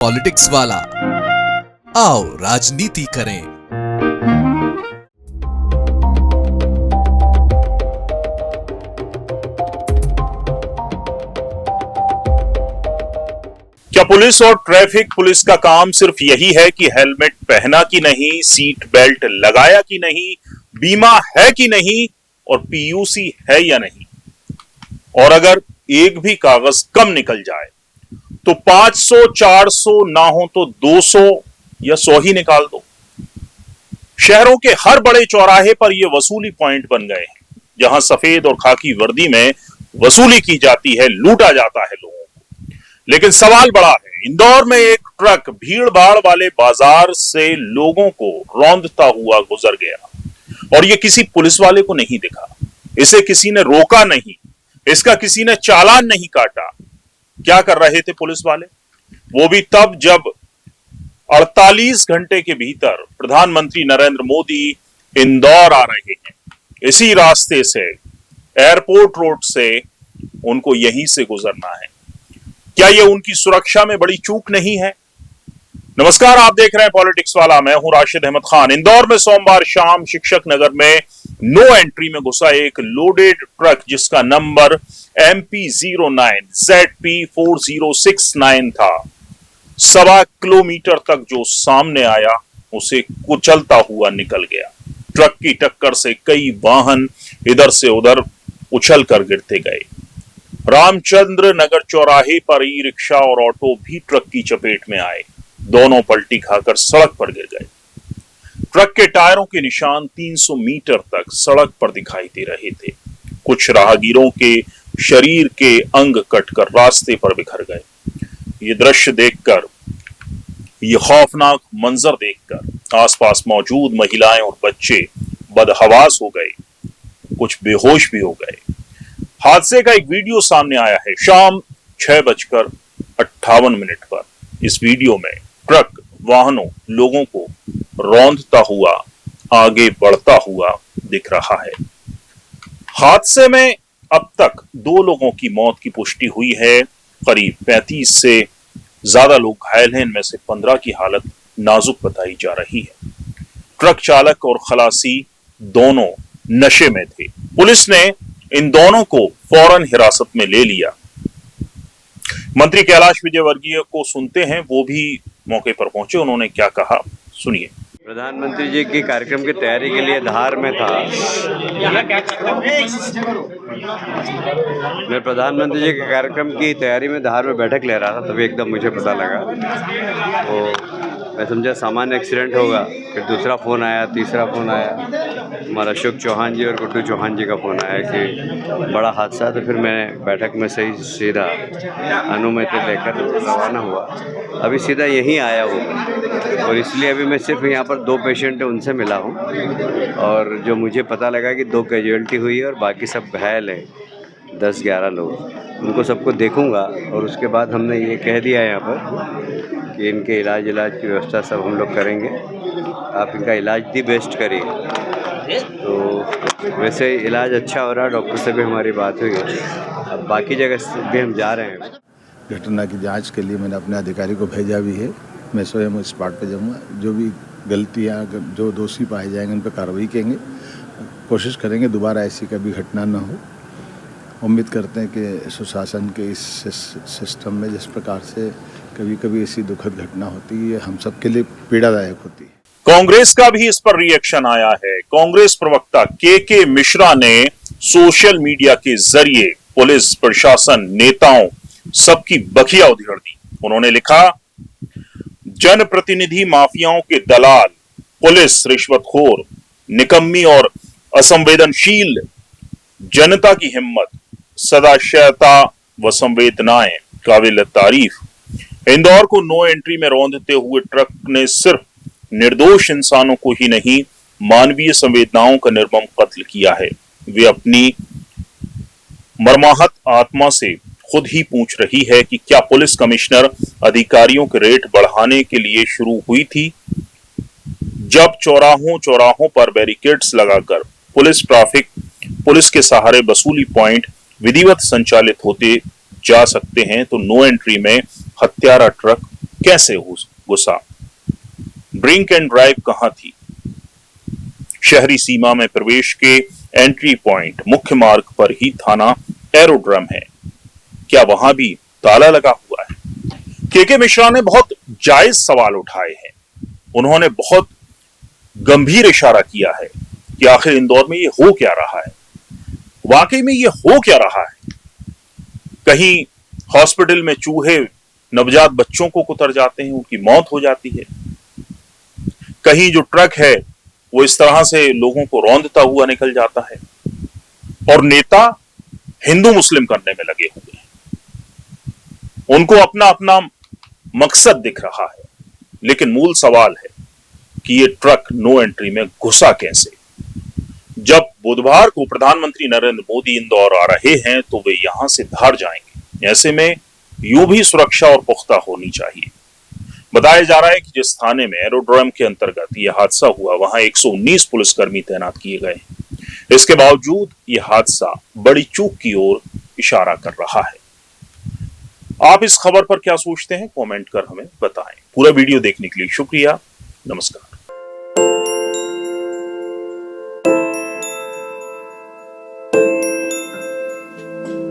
Politics वाला, आओ राजनीति करें। क्या पुलिस और ट्रैफिक पुलिस का काम सिर्फ यही है कि हेलमेट पहना कि नहीं, सीट बेल्ट लगाया कि नहीं, बीमा है कि नहीं और पीयूसी है या नहीं? और अगर एक भी कागज कम निकल जाए तो 500, 400 ना हो तो 200 या 100 ही निकाल दो। शहरों के हर बड़े चौराहे पर ये वसूली पॉइंट बन गए हैं, जहां सफेद और खाकी वर्दी में वसूली की जाती है, लूटा जाता है लोगों को। लेकिन सवाल बड़ा है। इंदौर में एक ट्रक भीड़ भाड़ वाले बाजार से लोगों को रौंदता हुआ गुजर गया और ये किसी पुलिस वाले को नहीं दिखा। इसे किसी ने रोका नहीं, इसका किसी ने चालान नहीं काटा। क्या कर रहे थे पुलिस वाले? वो भी तब जब 48 घंटे के भीतर प्रधानमंत्री नरेंद्र मोदी इंदौर आ रहे हैं। इसी रास्ते से, एयरपोर्ट रोड से उनको यहीं से गुजरना है। क्या ये उनकी सुरक्षा में बड़ी चूक नहीं है? नमस्कार, आप देख रहे हैं पॉलिटिक्स वाला। मैं हूं राशिद अहमद खान। इंदौर में सोमवार शाम शिक्षक नगर में नो एंट्री में घुसा एक लोडेड ट्रक जिसका नंबर MP09 ZP4069 था, 1.25 किलोमीटर तक जो सामने आया उसे कुचलता हुआ निकल गया। ट्रक की टक्कर से कई वाहन इधर से उधर उछल कर गिरते गए। रामचंद्र नगर चौराहे पर ई रिक्शा और ऑटो भी ट्रक की चपेट में आए। दोनों पलटी खाकर सड़क पर गिर गए। ट्रक के टायरों के निशान 300 मीटर तक सड़क पर दिखाई दे रहे थे। कुछ राहगीरों के शरीर के अंग कटकर रास्ते पर बिखर गए। ये दृश्य देखकर, ये खौफनाक मंजर देखकर आसपास मौजूद महिलाएं और बच्चे बदहवास हो गए, कुछ बेहोश भी हो गए। हादसे का एक वीडियो सामने आया है शाम 6:58 पर। इस वीडियो में ट्रक वाहनों, लोगों को रौंदता हुआ आगे बढ़ता हुआ दिख रहा है। हादसे में अब तक 2 लोगों की मौत की पुष्टि हुई है। करीब 35 से ज्यादा लोग घायल हैं। इनमें से 15 की हालत नाजुक बताई जा रही है। ट्रक चालक और खलासी दोनों नशे में थे। पुलिस ने इन दोनों को फौरन हिरासत में ले लिया। मंत्री कैलाश विजयवर्गीय को सुनते हैं, वो भी मौके पर पहुंचे। उन्होंने क्या कहा, सुनिए। प्रधानमंत्री जी की कार्यक्रम की तैयारी के लिए धार में था। मैं प्रधानमंत्री जी के कार्यक्रम की तैयारी में धार में बैठक ले रहा था, तभी एकदम मुझे पता लगा। तो मैं समझा सामान्य एक्सीडेंट होगा। फिर दूसरा फ़ोन आया, तीसरा फ़ोन आया, हमारा अशोक चौहान जी और गुड्डू चौहान जी का फ़ोन आया कि बड़ा हादसा। तो फिर मैं बैठक में सही सीधा अनुमति लेकर रवाना हुआ। अभी सीधा यहीं आया हूँ और इसलिए अभी मैं सिर्फ यहाँ पर 2 पेशेंट हैं, उनसे मिला हूँ। और जो मुझे पता लगा कि 2 कैजुअल्टी हुई है और बाकी सब घायल हैं, 10-11 लोग। उनको सबको देखूंगा और उसके बाद हमने ये कह दिया यहाँ पर कि इनके इलाज की व्यवस्था सब हम लोग करेंगे। आप इनका इलाज दी बेस्ट करिए। तो वैसे इलाज अच्छा हो रहा है, डॉक्टर से भी हमारी बात हुई है। अब बाकी जगह से भी हम जा रहे हैं। घटना की जांच के लिए मैंने अपने अधिकारी को भेजा भी है। मैं स्वयं स्पॉट पे जाऊँगा। जो भी गलतियाँ, जो दोषी पाए जाएंगे उन पर कार्रवाई करेंगे। कोशिश करेंगे दोबारा ऐसी कभी घटना न हो। उम्मीद करते हैं कि सुशासन के इस सिस्टम में जिस प्रकार से कभी कभी ऐसी दुखद घटना होती है, हम सबके लिए पीड़ादायक होती है। कांग्रेस का भी इस पर रिएक्शन आया है। कांग्रेस प्रवक्ता के मिश्रा ने सोशल मीडिया के जरिए पुलिस प्रशासन, नेताओं सबकी बखिया उधेड़ दी। उन्होंने लिखा, जनप्रतिनिधि माफियाओं के दलाल, पुलिस रिश्वतखोर, निकम्मी और असंवेदनशील, जनता की हिम्मत, सदाशयता व संवेदनाएं काबिल तारीफ। इंदौर को नो एंट्री में रौंदते हुए ट्रक ने सिर्फ निर्दोष इंसानों को ही नहीं, मानवीय संवेदनाओं का निर्मम कत्ल किया है। वे अपनी मर्माहत आत्मा से खुद ही पूछ रही है कि क्या पुलिस कमिश्नर अधिकारियों के रेट बढ़ाने के लिए शुरू हुई थी, जब चौराहों पर बैरिकेड्स लगाकर पुलिस के सहारे वसूली पॉइंट विधिवत संचालित होते जा सकते हैं, तो नो एंट्री में हत्यारा ट्रक कैसे घुसा? ड्रिंक एंड ड्राइव कहां थी? शहरी सीमा में प्रवेश के एंट्री पॉइंट मुख्य मार्ग पर ही थाना एरोड्रम है, क्या वहां भी ताला लगा हुआ है? के मिश्रा ने बहुत जायज सवाल उठाए हैं। उन्होंने बहुत गंभीर इशारा किया है कि आखिर इंदौर में ये हो क्या रहा है, वाकई में ये हो क्या रहा है। कहीं हॉस्पिटल में चूहे नवजात बच्चों को कुतर जाते हैं, उनकी मौत हो जाती है। कहीं जो ट्रक है वो इस तरह से लोगों को रौंदता हुआ निकल जाता है, और नेता हिंदू मुस्लिम करने में लगे हुए हैं। उनको अपना अपना मकसद दिख रहा है, लेकिन मूल सवाल है कि ये ट्रक नो एंट्री में घुसा कैसे? जब बुधवार को प्रधानमंत्री नरेंद्र मोदी इंदौर आ रहे हैं तो वे यहां से धार जाएंगे। ऐसे में यूं भी सुरक्षा और पुख्ता होनी चाहिए। बताया जा रहा है कि जिस थाने में एरोड्रम के अंतर्गत यह हादसा हुआ, वहां 119 पुलिसकर्मी तैनात किए गए हैं। इसके बावजूद यह हादसा बड़ी चूक की ओर इशारा कर रहा है। आप इस खबर पर क्या सोचते हैं? कमेंट कर हमें बताएं। पूरा वीडियो देखने के लिए शुक्रिया। नमस्कार।